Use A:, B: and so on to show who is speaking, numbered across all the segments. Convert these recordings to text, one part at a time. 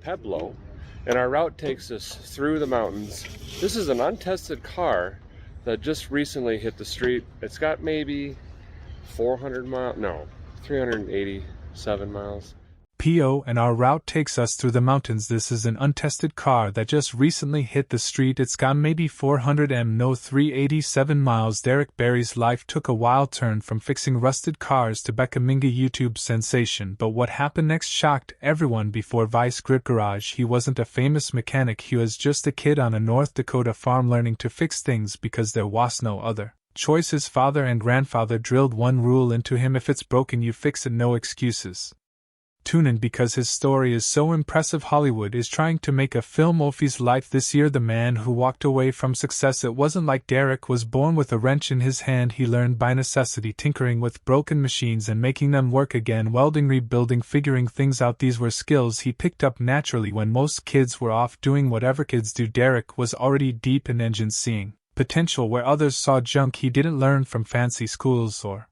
A: Pueblo, and our route takes us through the mountains. This is an untested car that just recently hit the street. It's got maybe 400 miles, no, 387 miles.
B: PO, and our route takes us through the mountains. This is an untested car that just recently hit the street. It's got maybe 400 no 387 miles. Derek Bieri's life took a wild turn from fixing rusted cars to becoming a YouTube sensation, but what happened next shocked everyone. Before Vice Grip Garage, he wasn't a famous mechanic. He was just a kid on a North Dakota farm learning to fix things because there was no other choice. His father and grandfather drilled one rule into him: if it's broken, you fix it, no excuses. Tune in because his story is so impressive. Hollywood is trying to make a film of his life this year. The man who walked away from success. It wasn't like Derek was born with a wrench in his hand. He learned by necessity, tinkering with broken machines and making them work again, welding, rebuilding, figuring things out. These were skills he picked up naturally when most kids were off doing whatever kids do. Derek was already deep in engines, seeing potential where others saw junk. He didn't learn from fancy schools or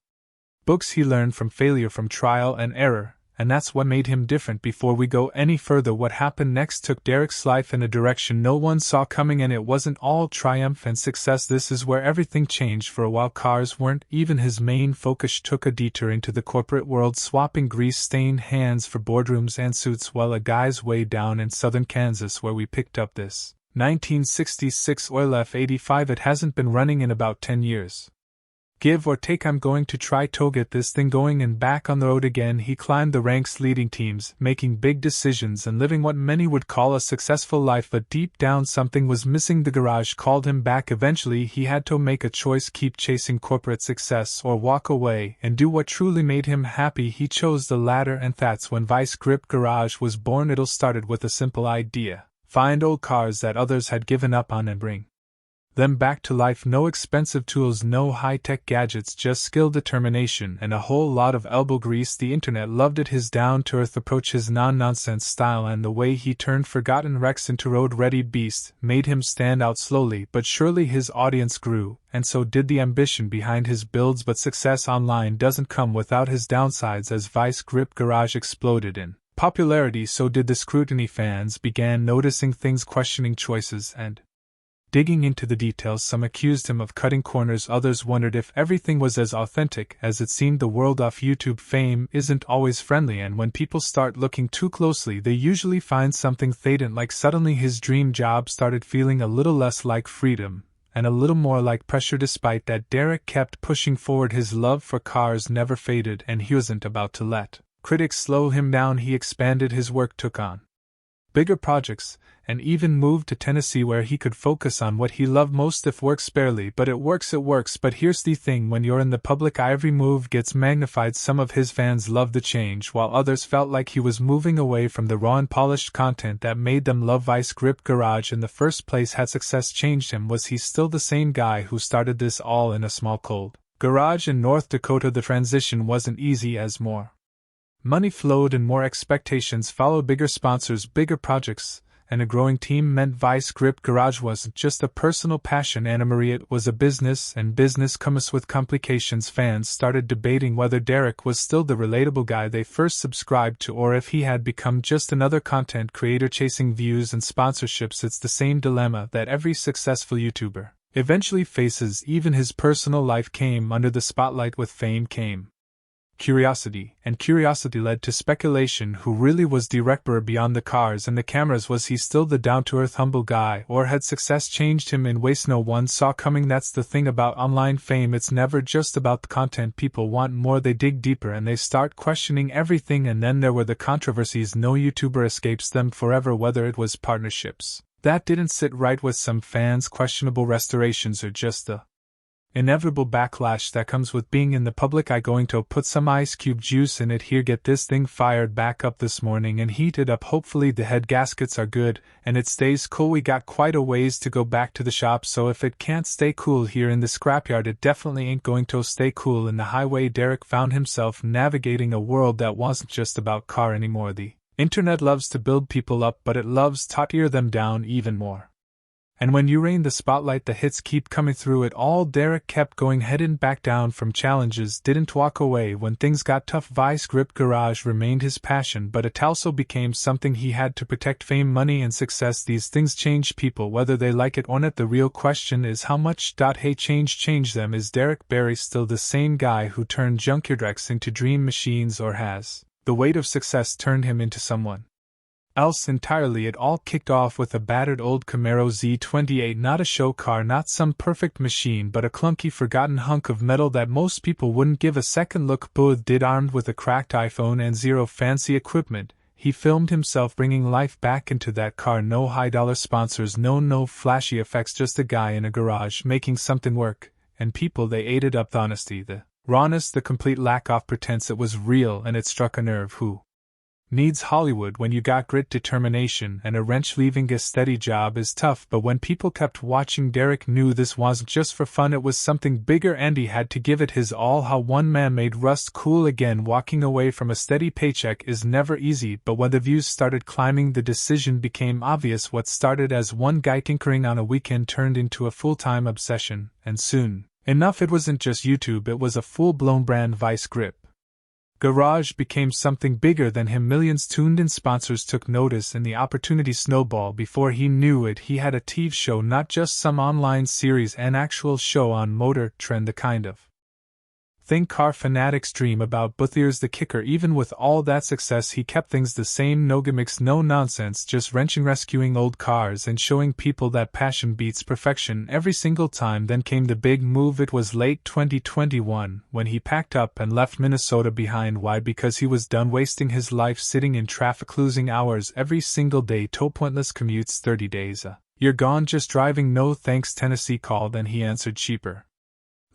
B: books. He learned from failure, from trial and error. And that's what made him different. Before we go any further, what happened next took Derek's life in a direction no one saw coming, and it wasn't all triumph and success. This is where everything changed. For a while, cars weren't even his main focus. Took a detour into the corporate world, swapping grease-stained hands for boardrooms and suits, while a guy's way down in southern Kansas where we picked up this 1966 Oil F-85. It hasn't been running in about 10 years. Give or take. I'm going to try to get this thing going and back on the road again. He climbed the ranks, leading teams, making big decisions, and living what many would call a successful life, but deep down something was missing. The garage called him back. Eventually he had to make a choice: keep chasing corporate success or walk away and do what truly made him happy. He chose the latter, and that's when Vice Grip Garage was born. It all started with a simple idea: find old cars that others had given up on and bring them back to life. No expensive tools, no high-tech gadgets, just skill, determination, and a whole lot of elbow grease. The internet loved it. His down-to-earth approach, his non-nonsense style, and the way he turned forgotten wrecks into road-ready beasts made him stand out. Slowly but surely his audience grew, and so did the ambition behind his builds. But success online doesn't come without his downsides. As Vice Grip Garage exploded in popularity, so did the scrutiny. Fans began noticing things, questioning choices, and digging into the details. Some accused him of cutting corners, others wondered if everything was as authentic as it seemed. The world of YouTube fame isn't always friendly, and when people start looking too closely, they usually find something they didn't like. Suddenly his dream job started feeling a little less like freedom, and a little more like pressure. Despite that, Derek kept pushing forward. His love for cars never faded, and he wasn't about to let critics slow him down. He expanded his work, took on bigger projects, and even moved to Tennessee where he could focus on what he loved most. If work sparely, but it works. But here's the thing: when you're in the public eye, every move gets magnified. Some of his fans loved the change, while others felt like he was moving away from the raw and polished content that made them love Vice Grip Garage in the first place. Had success changed him? Was he still the same guy who started this all in a small cold garage in North Dakota? The transition wasn't easy. As more money flowed and more expectations followed, bigger sponsors, bigger projects, and a growing team meant Vice Grip Garage wasn't just a personal passion, Anna-Marie. It was a business, and business comes with complications. Fans started debating whether Derek was still the relatable guy they first subscribed to, or if he had become just another content creator chasing views and sponsorships. It's the same dilemma that every successful YouTuber eventually faces. Even his personal life came under the spotlight. With fame came curiosity, and curiosity led to speculation. Who really was Derek Bieri beyond the cars and the cameras? Was he still the down-to-earth, humble guy, or had success changed him in ways no one saw coming? That's the thing about online fame: it's never just about the content. People want more, they dig deeper, and they start questioning everything. And then there were the controversies. No YouTuber escapes them forever, whether it was partnerships that didn't sit right with some fans, questionable restorations, or just the inevitable backlash that comes with being in the public eye. Going to put some ice cube juice in it here. Get this thing fired back up this morning and heat it up. Hopefully the head gaskets are good and it stays cool. We got quite a ways to go back to the shop, so if it can't stay cool here in the scrapyard, it definitely ain't going to stay cool in the highway. Derek found himself navigating a world that wasn't just about car anymore. The internet loves to build people up, but it loves to tear them down even more. And when you rain the spotlight, the hits keep coming through it all. Derek kept going, heading back down from challenges, didn't walk away when things got tough. Vice grip garage remained his passion, but it also became something he had to protect. Fame, money, and success, these things change people whether they like it or not. The real question is how much. Hey, change them. Is Derek Bieri still the same guy who turned junkyard wrecks into dream machines, or has the weight of success turned him into someone else entirely? It all kicked off with a battered old Camaro Z28, not a show car, not some perfect machine, but a clunky, forgotten hunk of metal that most people wouldn't give a second look. Booth did. Armed with a cracked iPhone and zero fancy equipment, he filmed himself bringing life back into that car. No high-dollar sponsors, no flashy effects, just a guy in a garage making something work, and people, they ate it up. The honesty, the rawness, the complete lack of pretense, it was real, and it struck a nerve. Who needs Hollywood when you got grit, determination, and a wrench? Leaving a steady job is tough, but when people kept watching, Derek knew this wasn't just for fun, it was something bigger, and he had to give it his all. How one man made Rust cool again. Walking away from a steady paycheck is never easy, but when the views started climbing, the decision became obvious. What started as one guy tinkering on a weekend turned into a full-time obsession, and soon enough it wasn't just YouTube, it was a full-blown brand. Vice grip garage became something bigger than him. Millions tuned in, sponsors took notice, and the opportunity snowballed. Before he knew it, he had a TV show, not just some online series, an actual show on Motor Trend, the kind of thing car fanatics dream about. But here's the kicker: even with all that success, he kept things the same. No gimmicks, no nonsense, just wrenching, rescuing old cars, and showing people that passion beats perfection every single time. Then came the big move. It was late 2021 when he packed up and left Minnesota behind. Why? Because he was done wasting his life sitting in traffic, losing hours every single day to pointless commutes. 30 days you're gone just driving. No thanks. Tennessee called, and he answered. Cheaper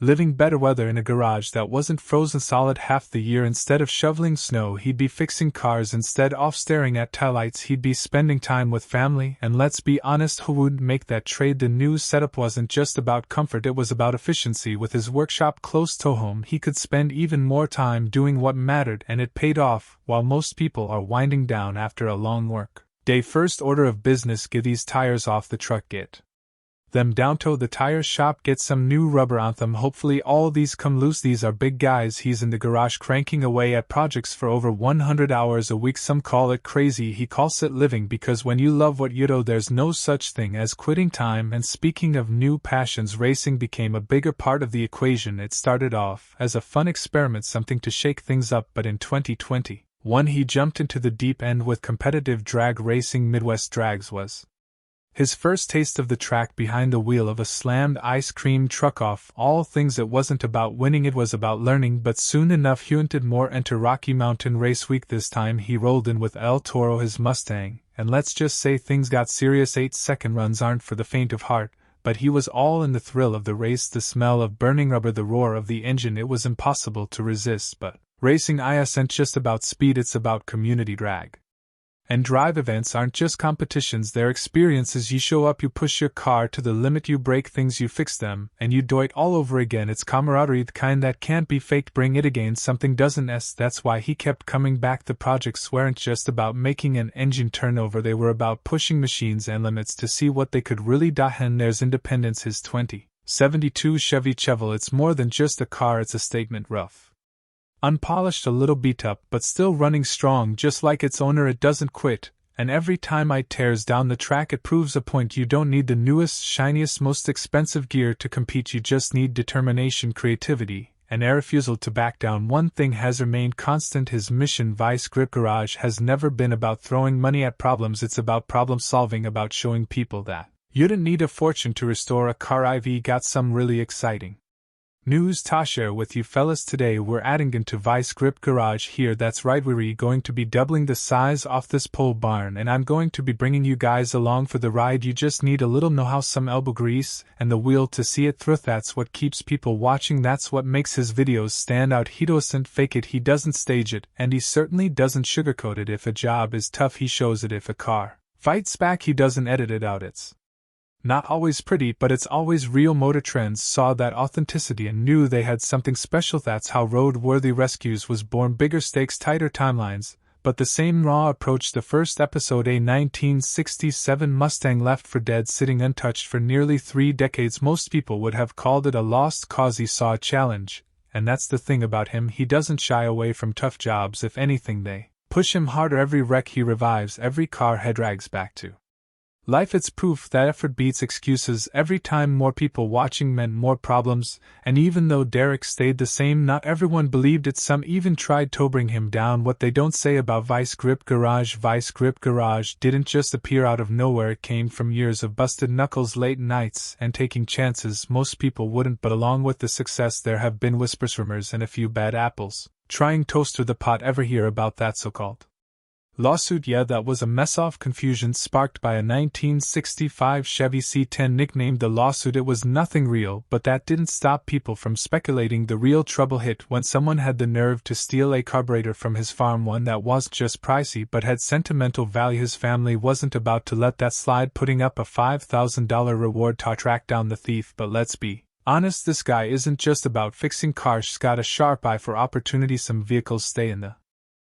B: living, better weather, in a garage that wasn't frozen solid half the year. Instead of shoveling snow, he'd be fixing cars. Instead of staring at taillights, he'd be spending time with family. And let's be honest, who would make that trade? The new setup wasn't just about comfort, it was about efficiency. With his workshop close to home, he could spend even more time doing what mattered, and it paid off. While most people are winding down after a long work day, first order of business: get these tires off the truck, get them down to the tire shop, get some new rubber on them. Hopefully all these come loose. These are big guys. He's in the garage cranking away at projects for over 100 hours a week. Some call it crazy, he calls it living, because when you love what you do, there's no such thing as quitting time. And speaking of new passions, racing became a bigger part of the equation. It started off as a fun experiment, something to shake things up, but in 2021 he jumped into the deep end with competitive drag racing. Midwest Drags was his first taste of the track behind the wheel of a slammed ice cream truck. Off all things, it wasn't about winning, it was about learning. But soon enough he wanted more. Enter Rocky Mountain Race Week. This time he rolled in with El Toro, his Mustang, and let's just say things got serious. 8-second runs aren't for the faint of heart, but he was all in. The thrill of the race, the smell of burning rubber, the roar of the engine, it was impossible to resist. But racing isn't just about speed, it's about community. Drag and drive events aren't just competitions, they're experiences. You show up, you push your car to the limit, you break things, you fix them, and you do it all over again. It's camaraderie, the kind that can't be faked. Bring it again, something doesn't. That's why he kept coming back. The projects weren't just about making an engine turnover, they were about pushing machines and limits to see what they could really do. And there's Independence, his 2072 Chevy Chevelle. It's more than just a car, it's a statement. Rough, unpolished, a little beat up, but still running strong just like its owner. It doesn't quit, and every time it tears down the track it proves a point. You don't need the newest, shiniest, most expensive gear to compete, you just need determination, creativity, and a refusal to back down. One thing has remained constant: his mission. Vice grip garage has never been about throwing money at problems, it's about problem solving, about showing people that you didn't need a fortune to restore a car. I've got some really exciting news to share with you fellas today. We're adding into Vice Grip Garage here. That's right, we're going to be doubling the size of this pole barn, and I'm going to be bringing you guys along for the ride. You just need a little know-how, some elbow grease, and the wheel to see it through. That's what keeps people watching, that's what makes his videos stand out. He doesn't fake it, he doesn't stage it, and he certainly doesn't sugarcoat it. If a job is tough, he shows it. If a car fights back, he doesn't edit it out. It's not always pretty, but it's always real. Motor Trends saw that authenticity and knew they had something special. That's how Roadworthy Rescues was born. Bigger stakes, tighter timelines, but the same raw approach the first episode, a 1967 Mustang left for dead sitting untouched for nearly 3 decades. Most people would have called it a lost cause. He saw a challenge, and that's the thing about him, he doesn't shy away from tough jobs. If anything, they push him harder. Every wreck he revives, every car he drags back to life, it's proof that effort beats excuses. Every time more people watching meant more problems, and even though Derek stayed the same, not everyone believed it. Some even tried to bring him down. What they don't say about Vice Grip Garage. Vice Grip Garage didn't just appear out of nowhere, it came from years of busted knuckles, late nights, and taking chances most people wouldn't. But along with the success there have been whispers, rumors, and a few bad apples trying toaster the pot. Ever hear about that so-called lawsuit? Yeah, that was a mess of confusion sparked by a 1965 Chevy C10 nicknamed the lawsuit. It was nothing real, but that didn't stop people from speculating. The real trouble hit when someone had the nerve to steal a carburetor from his farm, one that wasn't just pricey but had sentimental value. His family wasn't about to let that slide, putting up a $5,000 reward to track down the thief. But let's be honest, this guy isn't just about fixing cars, he's got a sharp eye for opportunity. Some vehicles stay in the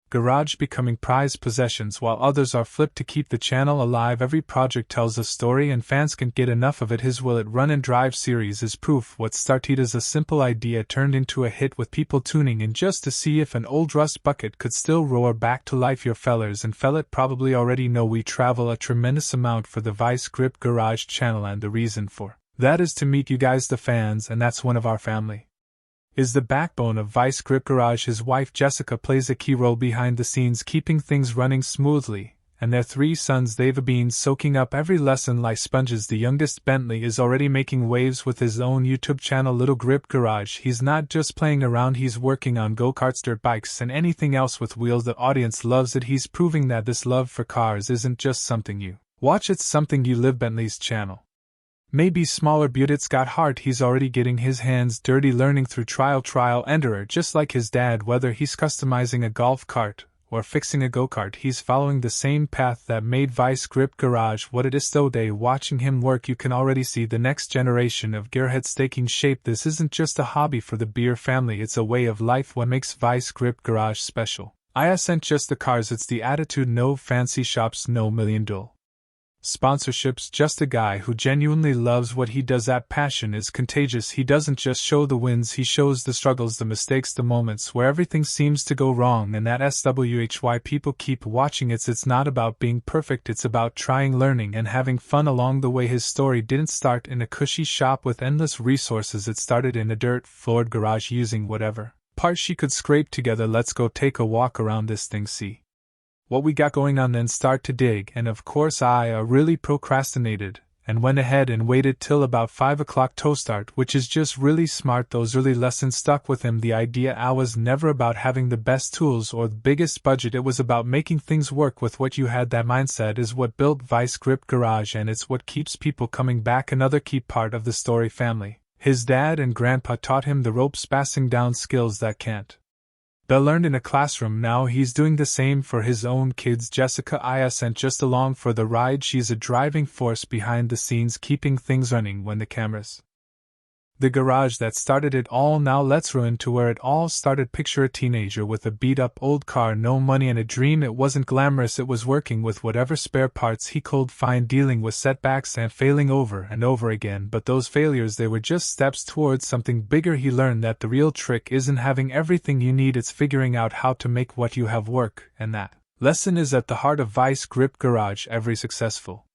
B: garage becoming prized possessions while others are flipped to keep the channel alive. Every project tells a story and fans can't get enough of it. His Will It Run and Drive series is proof. What started as a simple idea turned into a hit, with people tuning in just to see if an old rust bucket could still roar back to life. Your fellers and fellet probably already know we travel a tremendous amount for the Vice Grip Garage channel, and the reason for that is to meet you guys, the fans, and that's one of our family. Is the backbone of Vice Grip Garage. His wife Jessica plays a key role behind the scenes, keeping things running smoothly, and their 3 sons they've been soaking up every lesson like sponges. The youngest, Bentley, is already making waves with his own YouTube channel, Little Grip Garage. He's not just playing around, he's working on go-karts, dirt bikes, and anything else with wheels. The audience loves it. He's proving that this love for cars isn't just something you watch, it's something you live. Bentley's channel maybe smaller, but it's got heart. He's already getting his hands dirty, learning through trial and error, just like his dad. Whether he's customizing a golf cart or fixing a go-kart, he's following the same path that made Vice Grip Garage what it is today. Watching him work, you can already see the next generation of gearheads taking shape. This isn't just a hobby for the Bier family, it's a way of life. What makes Vice Grip Garage special isn't just the cars, it's the attitude. No fancy shops, no $1,000,000 sponsorships, just a guy who genuinely loves what he does. That passion is contagious. He doesn't just show the wins, he shows the struggles, the mistakes, the moments where everything seems to go wrong, and that's why people keep watching. It's not about being perfect, it's about trying, learning, and having fun along the way. His story didn't start in a cushy shop with endless resources, it started in a dirt-floored garage using whatever parts she could scrape together. Let's go take a walk around this thing, see what we got going on, then start to dig. And of course I really procrastinated and went ahead and waited till about 5 o'clock to start, which is just really smart. Those early lessons stuck with him. The idea was never about having the best tools or the biggest budget, it was about making things work with what you had. That mindset is what built Vice Grip Garage, and it's what keeps people coming back. Another key part of the story, family. His dad and grandpa taught him the ropes, passing down skills that can't be learned in a classroom. Now he's doing the same for his own kids. Jessica isn't just along for the ride, she's a driving force behind the scenes, keeping things running when the cameras. The garage that started it all. Now let's run to where it all started. Picture a teenager with a beat-up old car, no money, and a dream. It wasn't glamorous, it was working with whatever spare parts he could find, dealing with setbacks and failing over and over again. But those failures, they were just steps towards something bigger. He learned that the real trick isn't having everything you need, it's figuring out how to make what you have work, and that lesson is at the heart of Vice Grip Garage. Every successful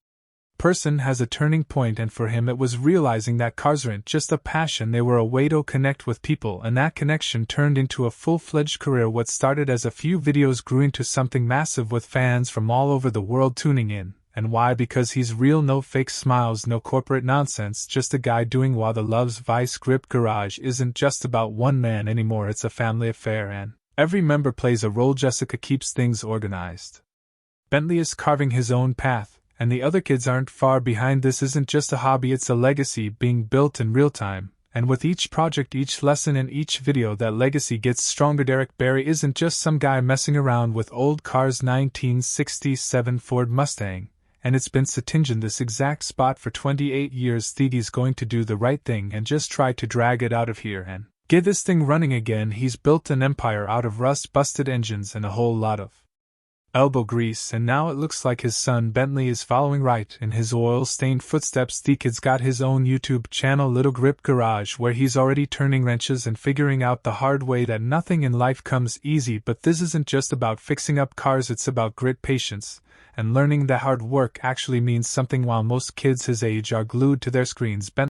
B: person has a turning point, and for him it was realizing that cars aren't just a passion, they were a way to connect with people, and that connection turned into a full-fledged career. What started as a few videos grew into something massive, with fans from all over the world tuning in. And why? Because he's real, no fake smiles, no corporate nonsense, just a guy doing what he loves. Vice Grip Garage isn't just about one man anymore, it's a family affair, and every member plays a role. Jessica keeps things organized, Bentley is carving his own path, and the other kids aren't far behind. This isn't just a hobby, it's a legacy being built in real time, and with each project, each lesson, and each video, that legacy gets stronger. Derek Bieri isn't just some guy messing around with old cars. 1967 Ford Mustang, and it's been sitting in this exact spot for 28 years. He's going to do the right thing and just try to drag it out of here and get this thing running again. He's built an empire out of rust-busted engines and a whole lot of elbow grease, and now it looks like his son Bentley is following right in his oil-stained footsteps. The kid's got his own YouTube channel, Little Grip Garage, where he's already turning wrenches and figuring out the hard way that nothing in life comes easy. But this isn't just about fixing up cars, it's about grit, patience, and learning that hard work actually means something. While most kids his age are glued to their screens, Bentley